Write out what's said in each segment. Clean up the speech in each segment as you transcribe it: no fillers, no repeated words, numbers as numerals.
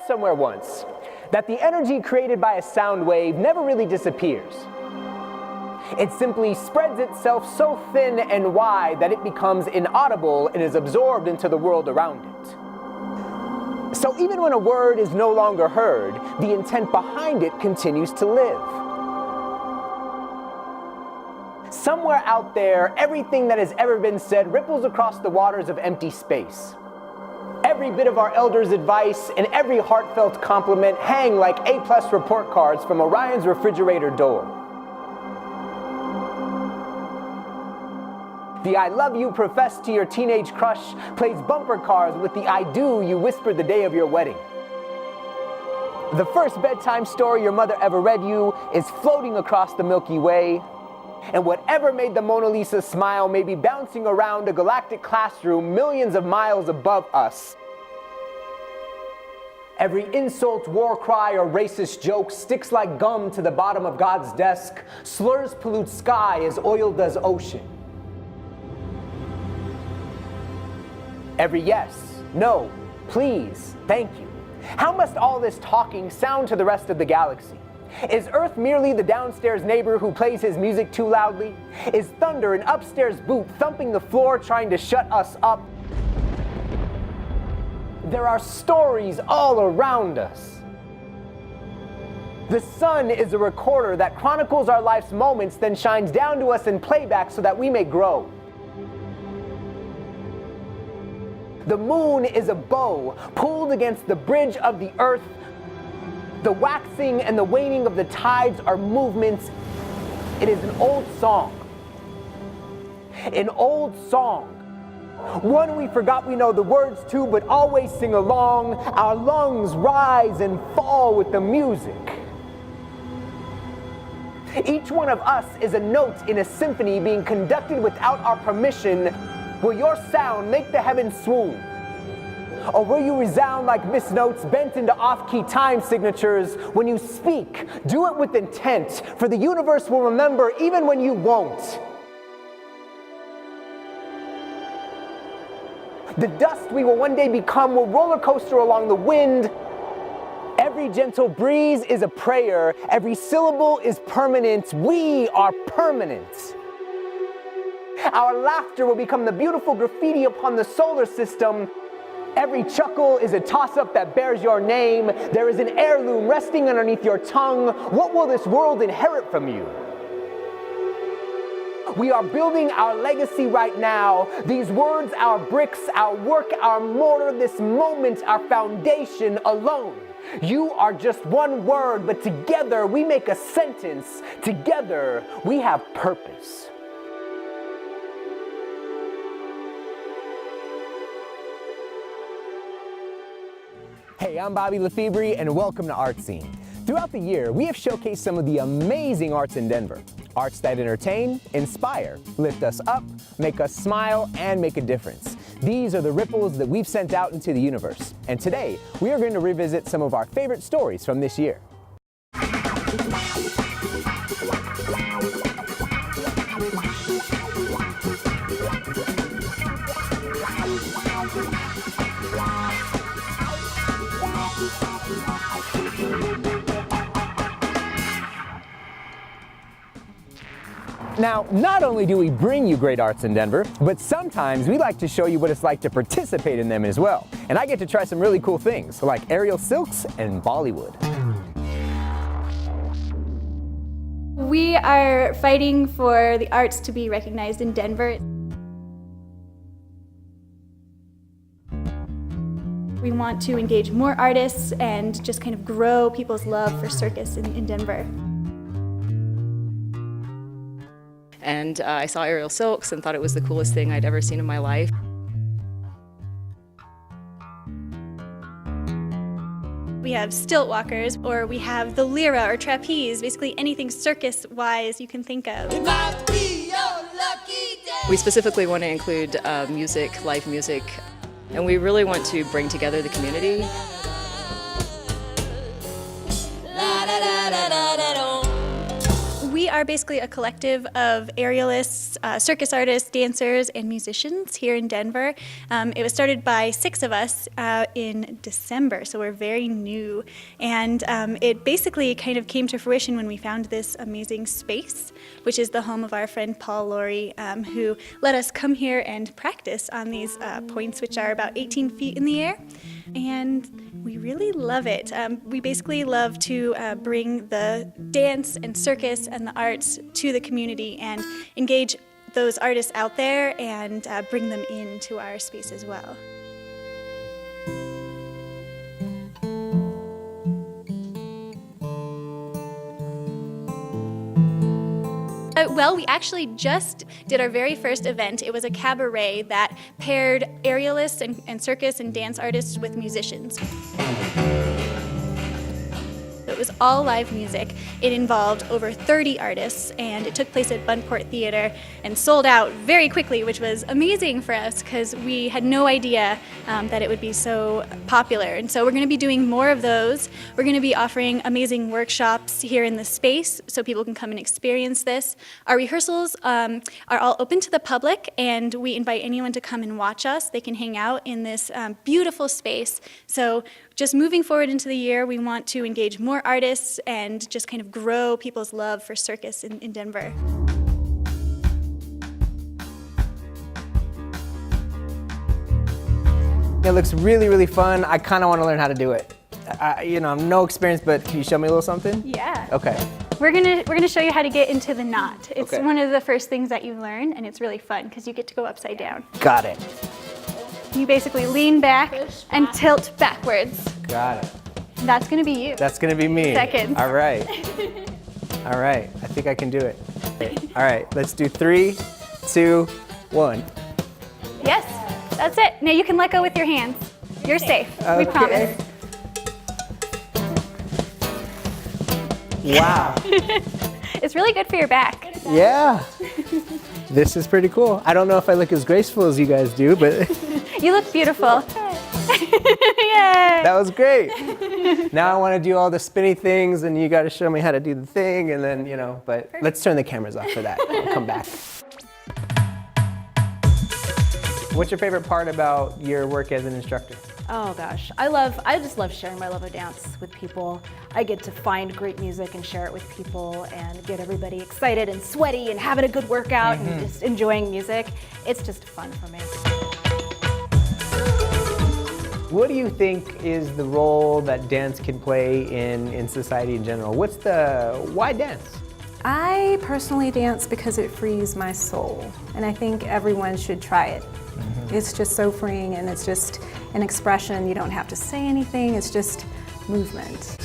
somewhere once that the energy created by a sound wave never really disappears. It simply spreads itself so thin and wide that it becomes inaudible and is absorbed into the world around it. So even when a word is no longer heard, the intent behind it continues to live. Somewhere out there, everything that has ever been said ripples across the waters of empty space. Every bit of our elders' advice and every heartfelt compliment hang like A+ report cards from Orion's refrigerator door. The I love you professed to your teenage crush plays bumper cars with the I do you whispered the day of your wedding. The first bedtime story your mother ever read you is floating across the Milky Way. And whatever made the Mona Lisa smile may be bouncing around a galactic classroom millions of miles above us. Every insult, war cry, or racist joke sticks like gum to the bottom of God's desk. Slurs pollute sky as oil does ocean. Every yes, no, please, thank you. How must all this talking sound to the rest of the galaxy? Is Earth merely the downstairs neighbor who plays his music too loudly? Is thunder an upstairs boot thumping the floor trying to shut us up? There are stories all around us. The sun is a recorder that chronicles our life's moments, then shines down to us in playback so that we may grow. The moon is a bow pulled against the bridge of the earth. The waxing and the waning of the tides are movements. It is an old song. An old song. One we forgot we know the words to, but always sing along. Our lungs rise and fall with the music. Each one of us is a note in a symphony being conducted without our permission. Will your sound make the heavens swoon? Or will you resound like missed notes bent into off-key time signatures? When you speak, do it with intent, for the universe will remember even when you won't. The dust we will one day become will roller coaster along the wind. Every gentle breeze is a prayer. Every syllable is permanent. We are permanent. Our laughter will become the beautiful graffiti upon the solar system. Every chuckle is a toss-up that bears your name. There is an heirloom resting underneath your tongue. What will this world inherit from you? We are building our legacy right now. These words, our bricks, our work, our mortar, this moment, our foundation alone. You are just one word, but together we make a sentence. Together we have purpose. Hey, I'm Bobby Lefebvre, and welcome to Art Scene. Throughout the year, we have showcased some of the amazing arts in Denver. Arts that entertain, inspire, lift us up, make us smile, and make a difference. These are the ripples that we've sent out into the universe. And today, we are going to revisit some of our favorite stories from this year. Now, not only do we bring you great arts in Denver, but sometimes we like to show you what it's like to participate in them as well. And I get to try some really cool things, like aerial silks and Bollywood. We are fighting for the arts to be recognized in Denver. We want to engage more artists and just kind of grow people's love for circus in Denver. And I saw aerial silks and thought it was the coolest thing I'd ever seen in my life. We have stilt walkers, or we have the lyra or trapeze, basically anything circus-wise you can think of. It might be your lucky day. We specifically want to include music, live music, and we really want to bring together the community. We are basically a collective of aerialists, circus artists, dancers, and musicians here in Denver. It was started by 6 of us in December, so we're very new. And it basically kind of came to fruition when we found this amazing space, which is the home of our friend Paul Laurie, who let us come here and practice on these points, which are about 18 feet in the air. And we really love it. We basically love to bring the dance and circus and the arts to the community and engage those artists out there and bring them into our space as well. Well, we actually just did our very first event. It was a cabaret that paired aerialists and circus and dance artists with musicians. It was all live music. It involved over 30 artists, and it took place at Buntport Theater and sold out very quickly, which was amazing for us because we had no idea that it would be so popular. And so we're going to be doing more of those. We're going to be offering amazing workshops here in the space so people can come and experience this. Our rehearsals are all open to the public, and we invite anyone to come and watch us. They can hang out in this beautiful space. So just moving forward into the year, we want to engage more artists and just kind of grow people's love for circus in Denver. It looks really, really fun. I kind of want to learn how to do it. I'm no experience, but can you show me a little something? Yeah. Okay. We're gonna show you how to get into the knot. It's Okay. one of the first things that you learn, and it's really fun because you get to go upside down. Got it. You basically lean back and tilt backwards. Got it. That's gonna be you. That's gonna be me. Seconds. All right. All right. I think I can do it. All right. Let's do 3, 2, 1. Yes, that's it. Now you can let go with your hands. You're safe. We Okay. promise. Wow. It's really good for your back. Yeah. This is pretty cool. I don't know if I look as graceful as you guys do, but You look beautiful. Yay! that was great. Now I want to do all the spinny things, and you got to show me how to do the thing, and then, but let's turn the cameras off for that. I'll come back. What's your favorite part about your work as an instructor? Oh gosh, I just love sharing my love of dance with people. I get to find great music and share it with people and get everybody excited and sweaty and having a good workout and just enjoying music. It's just fun for me. What do you think is the role that dance can play in society in general? Why dance? I personally dance because it frees my soul, and I think everyone should try it. It's just so freeing, and it's just an expression. You don't have to say anything, it's just movement.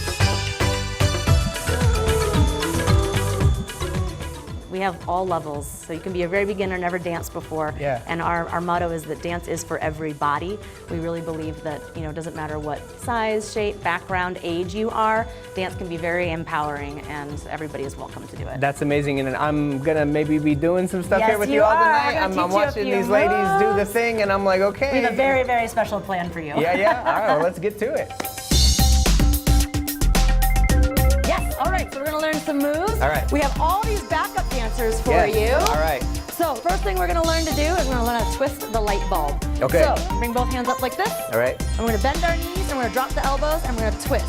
We have all levels, so you can be a very beginner, never danced before. Yeah. And our motto is that dance is for everybody. We really believe that, it doesn't matter what size, shape, background, age you are, dance can be very empowering, and everybody is welcome to do it. That's amazing, and I'm gonna maybe be doing some stuff Yes, here with you you all are. tonight. We're gonna I'm teach you a watching few these ladies do the moves. thing, and I'm like, okay. We have a very, very special plan for you. Yeah. All right, well, let's get to it. Yes, all right, so we're gonna learn some moves. All right. We have all these backup dancers for Yes. you. All right. So first thing we're gonna learn to do is we're gonna learn how to twist the light bulb. Okay. So bring both hands up like this. All right. And we're gonna bend our knees and we're gonna drop the elbows and we're gonna twist.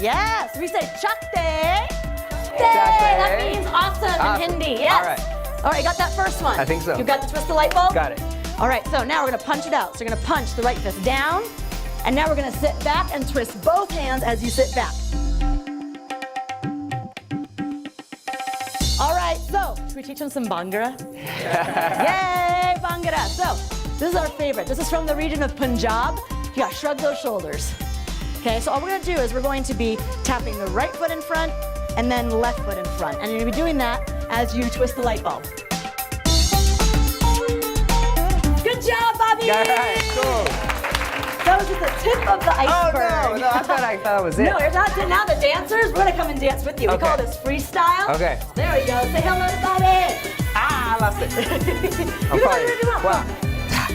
Yes, we say chakte. That means awesome in Hindi. Yes. All right. All right, you got that first one? I think so. You got the twist the light bulb? Got it. All right, so now we're gonna punch it out. So you're gonna punch the right fist down, and now we're gonna sit back and twist both hands as you sit back. All right, so should we teach them some Bhangra? Yay, Bhangra. So this is our favorite. This is from the region of Punjab. You gotta shrug those shoulders. Okay, so all we're gonna do is we're going to be tapping the right foot in front and then left foot in front. And you're gonna be doing that as you twist the light bulb. Good job, Bobby! All right, cool. That was just the tip of the iceberg. Oh, no, I thought it was it. No, you're not. Now the dancers, we're gonna come and dance with you. We Okay. call this freestyle. Okay. There we go. Say hello to Bobby. I lost it. You can do whatever you want. Wow.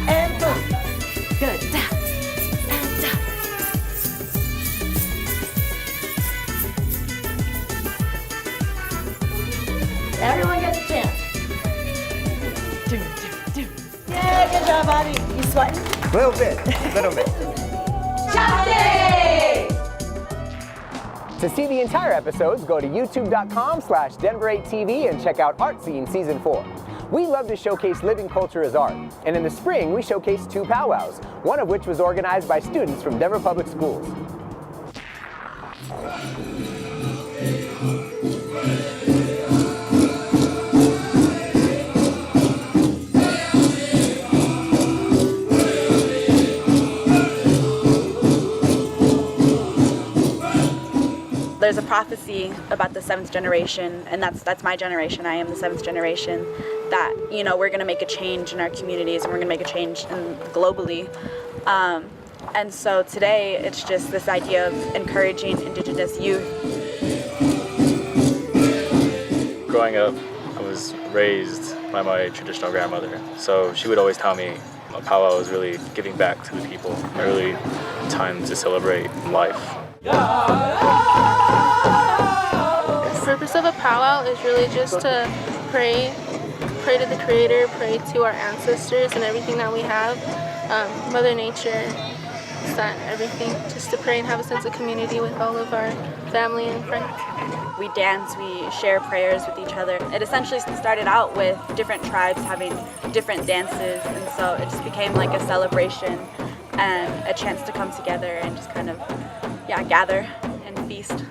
And boom. Good. Da, da, da. good job, Bobby. You sweating? A little bit. To see the entire episodes, go to youtube.com/Denver8TV and check out Art Scene Season 4. We love to showcase living culture as art, and in the spring we showcased 2 powwows, one of which was organized by students from Denver Public Schools. There's a prophecy about the 7th generation, and that's my generation. I am the 7th generation. That, you know, we're going to make a change in our communities, and we're going to make a change globally. And so today, it's just this idea of encouraging Indigenous youth. Growing up, I was raised by my traditional grandmother, so she would always tell me a powwow is really giving back to the people, a really time to celebrate life. The purpose of a powwow is really just to pray to the Creator, pray to our ancestors and everything that we have, Mother Nature, Sun, everything, just to pray and have a sense of community with all of our family and friends. We dance, we share prayers with each other. It essentially started out with different tribes having different dances, and so it just became like a celebration and a chance to come together and just kind of, gather and feast.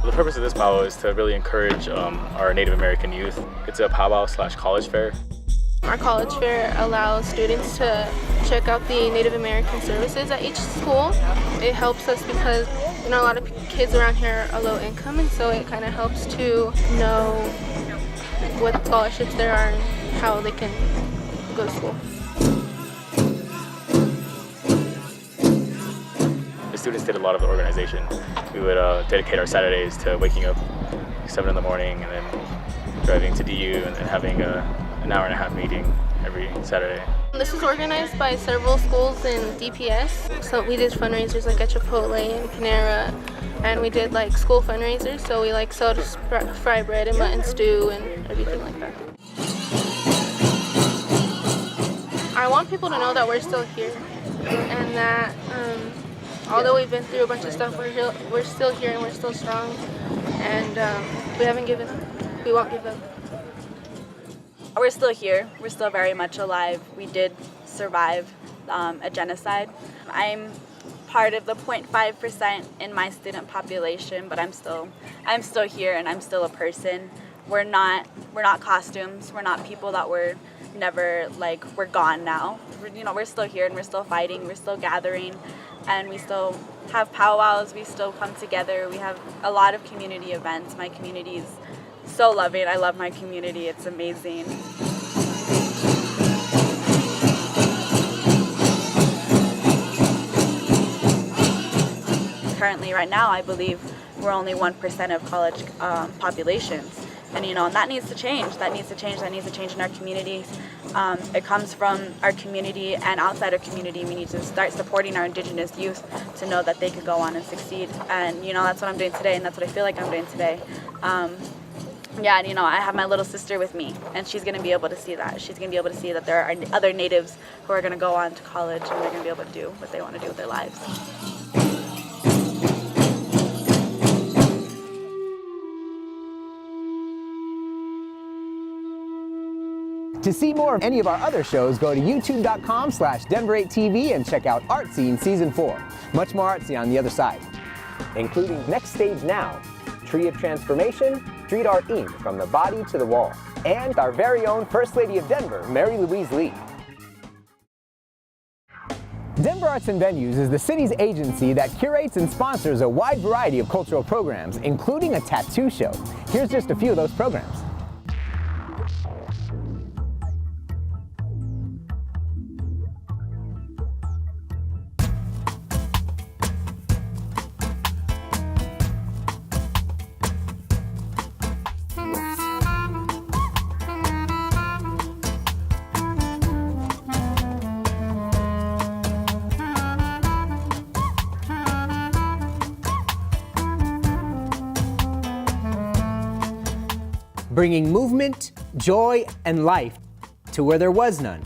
The purpose of this powwow is to really encourage our Native American youth. It's a powwow/college fair. Our college fair allows students to check out the Native American services at each school. It helps us because, you know, a lot of kids around here are low income, and so it kind of helps to know what scholarships there are and how they can go to school. The students did a lot of the organization. We would dedicate our Saturdays to waking up 7 in the morning and then driving to DU and then having an hour-and-a-half meeting every Saturday. This is organized by several schools in DPS. So we did fundraisers like at Chipotle and Panera, and we did like school fundraisers. So we like sold fry bread and mutton stew and everything like that. I want people to know that we're still here, and that although we've been through a bunch of stuff, we're still here and we're still strong, and we haven't given up. We won't give up. We're still here. We're still very much alive. We did survive a genocide. I'm part of the 0.5% in my student population, but I'm still here and I'm still a person. We're not costumes. We're not people that were never we're gone now. We're still here and we're still fighting. We're still gathering, and we still have powwows. We still come together. We have a lot of community events. My community is so loving. I love my community. It's amazing. Currently, right now, I believe we're only 1% of college populations. And and that needs to change. That needs to change in our communities. It comes from our community and outside our community. We need to start supporting our Indigenous youth to know that they could go on and succeed. And that's what I'm doing today, and that's what I feel like I'm doing today. I have my little sister with me, and she's going to be able to see that. She's going to be able to see that there are other natives who are going to go on to college, and they're going to be able to do what they want to do with their lives. To see more of any of our other shows, go to youtube.com/Denver8TV and check out Art Scene Season 4. Much more artsy on the other side, including Next Stage Now, Tree of Transformation, Street Art Inc. From the Body to the Wall, and our very own First Lady of Denver, Mary Louise Lee. Denver Arts and Venues is the city's agency that curates and sponsors a wide variety of cultural programs, including a tattoo show. Here's just a few of those programs. bringing movement, joy, and life to where there was none.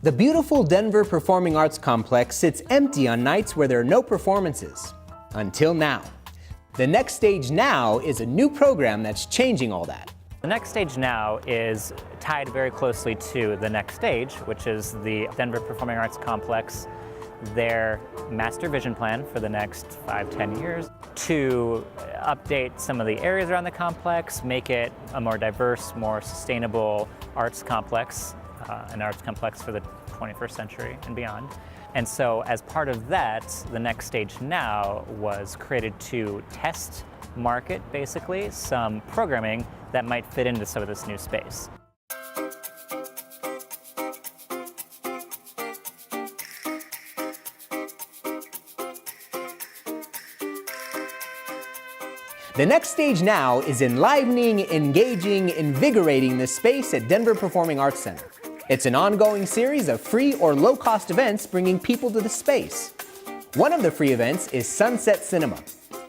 The beautiful Denver Performing Arts Complex sits empty on nights where there are no performances. Until now. The Next Stage Now is a new program that's changing all that. The Next Stage Now is tied very closely to The Next Stage, which is the Denver Performing Arts Complex, their master vision plan for the next 5-10 years to update some of the areas around the complex, make it a more diverse, more sustainable arts complex, an arts complex for the 21st century and beyond. And so as part of that, The Next Stage Now was created to test market, basically, some programming that might fit into some of this new space. The Next Stage Now is enlivening, engaging, invigorating the space at Denver Performing Arts Center. It's an ongoing series of free or low-cost events bringing people to the space. One of the free events is Sunset Cinema.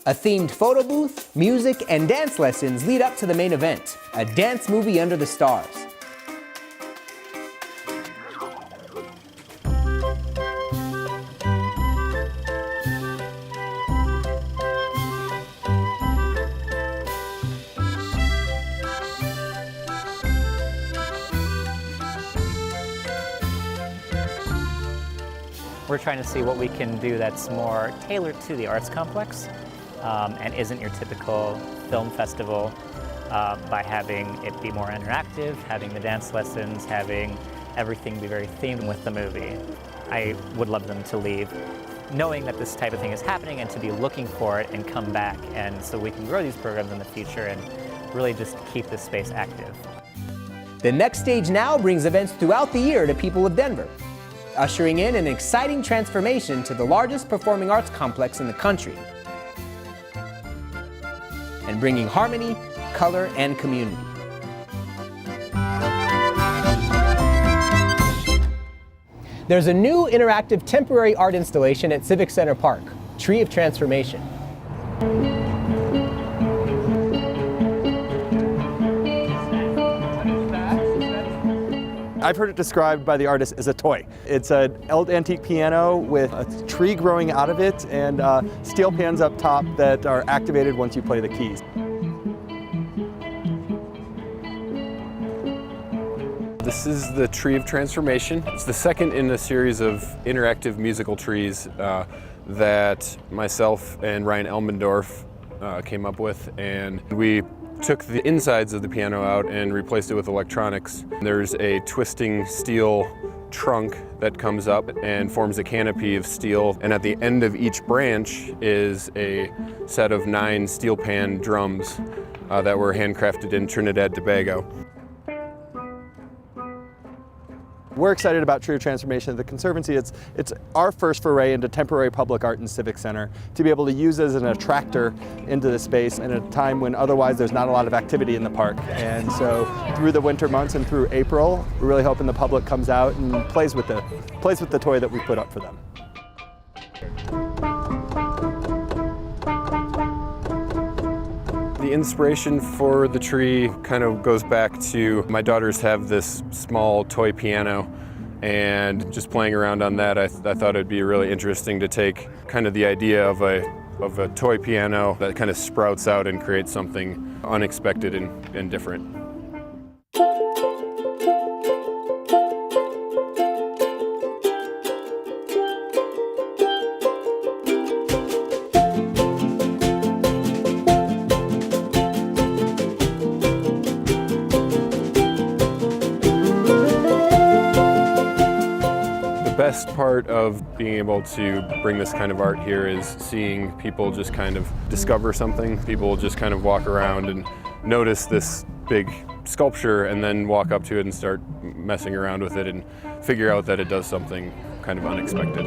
A themed photo booth, music, and dance lessons lead up to the main event, a dance movie under the stars. We're trying to see what we can do that's more tailored to the arts complex and isn't your typical film festival by having it be more interactive, having the dance lessons, having everything be very themed with the movie. I would love them to leave knowing that this type of thing is happening and to be looking for it and come back, and so we can grow these programs in the future and really just keep this space active. The Next Stage Now brings events throughout the year to people of Denver, ushering in an exciting transformation to the largest performing arts complex in the country, and bringing harmony, color, and community. There's a new interactive temporary art installation at Civic Center Park, Tree of Transformation. I've heard it described by the artist as a toy. It's an old antique piano with a tree growing out of it and steel pans up top that are activated once you play the keys. This is the Tree of Transformation. It's the second in a series of interactive musical trees that myself and Ryan Elmendorf came up with, and we took the insides of the piano out and replaced it with electronics. There's a twisting steel trunk that comes up and forms a canopy of steel, and at the end of each branch is a set of 9 steel pan drums that were handcrafted in Trinidad Tobago. We're excited about Tree of Transformation at the Conservancy. It's our first foray into temporary public art in Civic Center, to be able to use as an attractor into the space in a time when otherwise there's not a lot of activity in the park. And so through the winter months and through April, we're really hoping the public comes out and plays with the toy that we put up for them. The inspiration for the tree kind of goes back to my daughters have this small toy piano, and just playing around on that, I thought it'd be really interesting to take kind of the idea of a toy piano that kind of sprouts out and creates something unexpected and different. The best part of being able to bring this kind of art here is seeing people just kind of discover something. People just kind of walk around and notice this big sculpture and then walk up to it and start messing around with it and figure out that it does something kind of unexpected.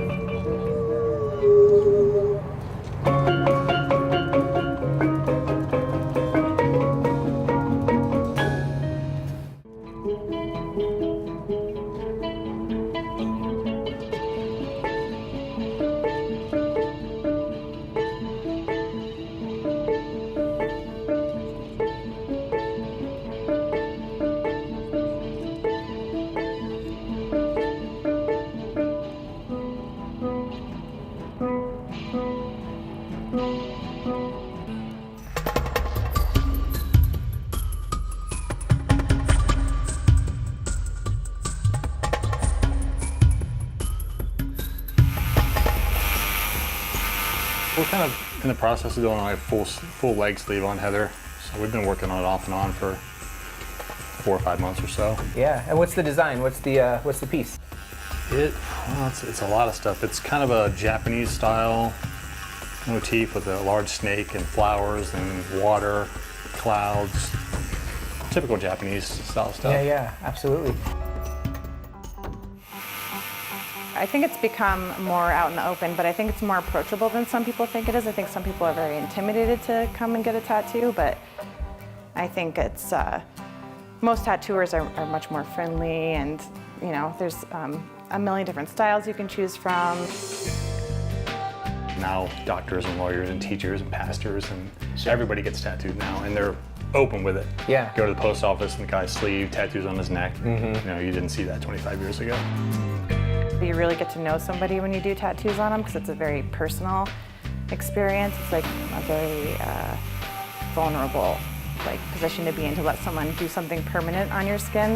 We're kind of in the process of doing a full leg sleeve on Heather. So we've been working on it off and on for 4 or 5 months or so. Yeah, and what's the design? What's the piece? It's a lot of stuff. It's kind of a Japanese style motif with a large snake and flowers and water, clouds. Typical Japanese style stuff. Yeah, absolutely. I think it's become more out in the open, but I think it's more approachable than some people think it is. I think some people are very intimidated to come and get a tattoo, but I think it's, most tattooers are much more friendly, and you know, there's a million different styles you can choose from. Now doctors and lawyers and teachers and pastors and everybody gets tattooed now, and they're open with it. Yeah. Go to the post office and the guy's sleeve, tattoos on his neck. Mm-hmm. You know, you didn't see that 25 years ago. You really get to know somebody when you do tattoos on them because it's a very personal experience. It's like a very vulnerable position to be in, to let someone do something permanent on your skin.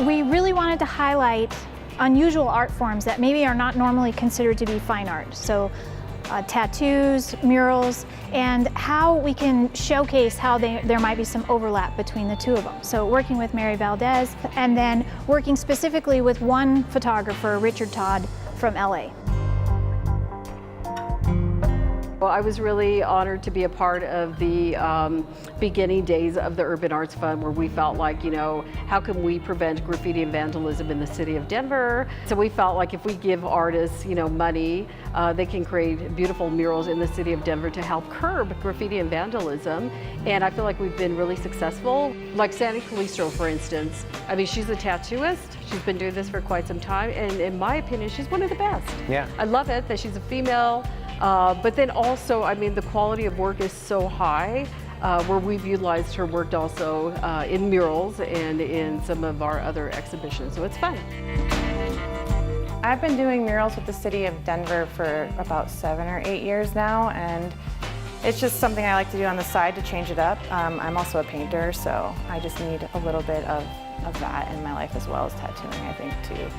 We really wanted to highlight unusual art forms that maybe are not normally considered to be fine art. So tattoos, murals, and how we can showcase how there might be some overlap between the two of them. So working with Mary Valdez, and then working specifically with one photographer, Richard Todd from LA. Well, I was really honored to be a part of the beginning days of the Urban Arts Fund, where we felt like, you know, how can we prevent graffiti and vandalism in the city of Denver? So we felt like if we give artists, you know, money, they can create beautiful murals in the city of Denver to help curb graffiti and vandalism. And I feel like we've been really successful. Like Sandy Calistro, for instance. I mean, she's a tattooist. She's been doing this for quite some time, and in my opinion, she's one of the best. Yeah. I love it that she's a female. But then also, I mean, the quality of work is so high, where we've utilized her work also in murals and in some of our other exhibitions, so it's fun. I've been doing murals with the city of Denver for about 7 or 8 years now, and it's just something I like to do on the side to change it up. I'm also a painter, so I just need a little bit of that in my life as well as tattooing, I think, too.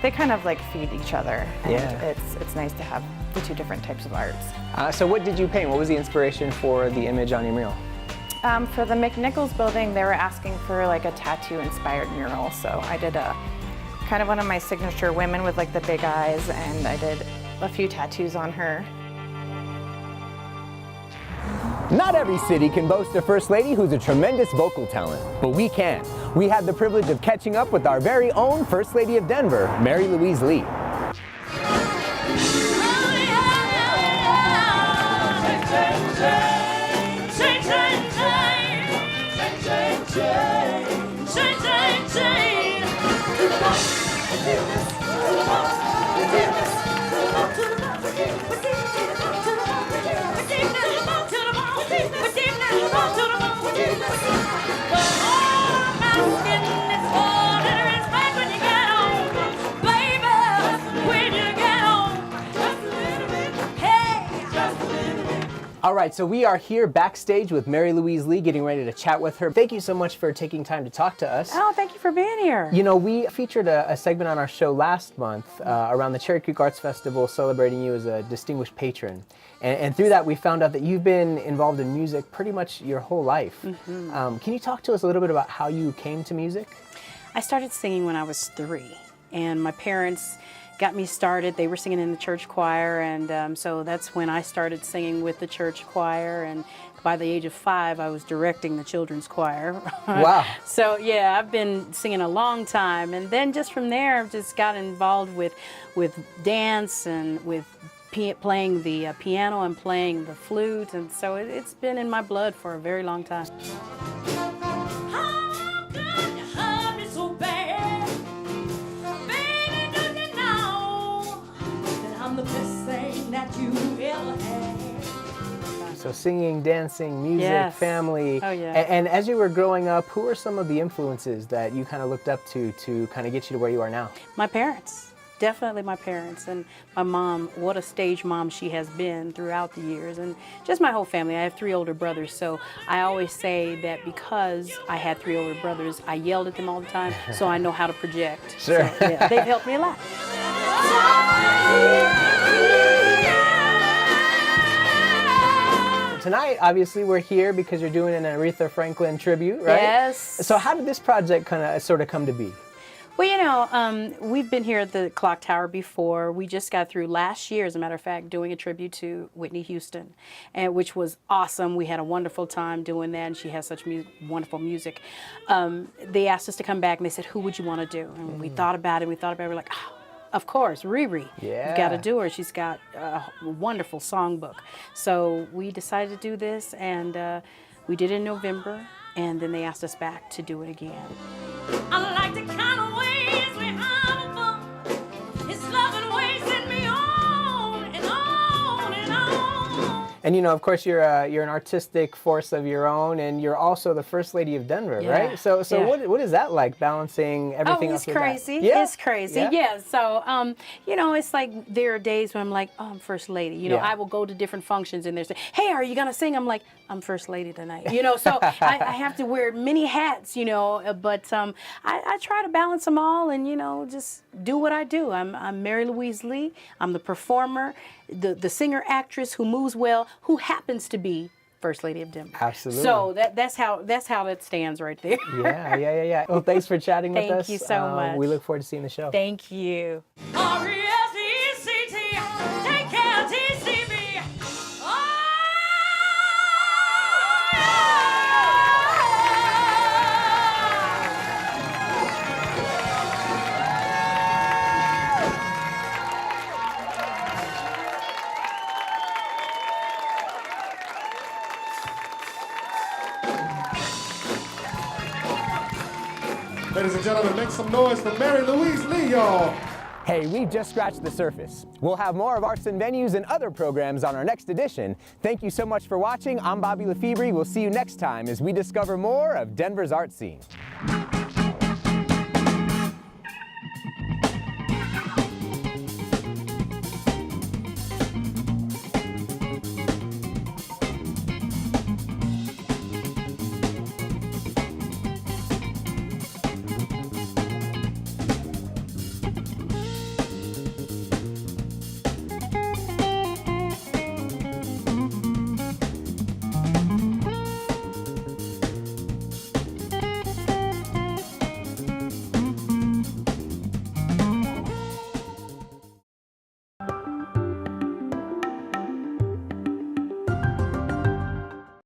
They kind of like feed each other, and it's nice to have the two different types of arts. So what did you paint? What was the inspiration for the image on your mural? For the McNichols building, they were asking for like a tattoo-inspired mural, so I did a kind of one of my signature women with like the big eyes, and I did a few tattoos on her. Not every city can boast a First Lady who's a tremendous vocal talent, but we can. We had the privilege of catching up with our very own First Lady of Denver, Mary Louise Lee. All right, so we are here backstage with Mary Louise Lee, getting ready to chat with her. Thank you so much for taking time to talk to us. Oh, thank you for being here. You know, we featured a segment on our show last month around the Cherry Creek Arts Festival, celebrating you as a distinguished patron. And through that, we found out that you've been involved in music pretty much your whole life. Mm-hmm. Can you talk to us a little bit about how you came to music? I started singing when I was 3, and my parents got me started. They were singing in the church choir, and so that's when I started singing with the church choir, and by the age of 5 I was directing the children's choir. Wow. So yeah, I've been singing a long time, and then just from there I've just got involved with dance and with playing the piano and playing the flute, and so it's been in my blood for a very long time. So singing, dancing, music, Yes. family. Oh, yeah. And as you were growing up, who are some of the influences that you kind of looked up to kind of get you to where you are now? My parents. definitely my parents and my mom. What a stage mom she has been throughout the years, and just my whole family. I have 3 older brothers, so I always say that because I had 3 older brothers, I yelled at them all the time, so I know how to project. Sure. So, yeah, they've helped me a lot. Tonight, obviously, we're here because you're doing an Aretha Franklin tribute, right? Yes. So how did this project sort of come to be? Well, you know, we've been here at the Clock Tower before. We just got through last year, as a matter of fact, doing a tribute to Whitney Houston, which was awesome. We had a wonderful time doing that, and she has such wonderful music. They asked us to come back, and they said, who would you want to do? And we thought about it, we're like, oh, of course, Riri. Yeah. You've got to do her. She's got a wonderful songbook. So we decided to do this, and we did it in November, and then they asked us back to do it again. I like the kind of ways we have fun. It's love and ways send me on and on and on. And you know, of course, you're an artistic force of your own, and you're also the First Lady of Denver, right? So Yeah. what is that like, balancing everything else It's with that? crazy. Yeah? It's crazy. Yeah. So, you know, it's like there are days when I'm like, oh, I'm First Lady. You know, Yeah. I will go to different functions and they're saying, hey, are you going to sing? I'm like, I'm First Lady tonight. You know, so I have to wear many hats, you know, but I try to balance them all and, you know, just do what I do. I'm Mary Louise Lee. I'm the performer, the singer actress who moves well, who happens to be First Lady of Denver. Absolutely. So that's how that stands right there. Yeah. Well, thanks for chatting with us. Thank you so much. We look forward to seeing the show. Thank you. R-E-S-E-C-T, take care, TCB. Ladies and gentlemen, make some noise for Mary Louise Lee, y'all. Hey, we just scratched the surface. We'll have more of Arts and Venues and other programs on our next edition. Thank you so much for watching. I'm Bobby Lefebvre. We'll see you next time as we discover more of Denver's art scene.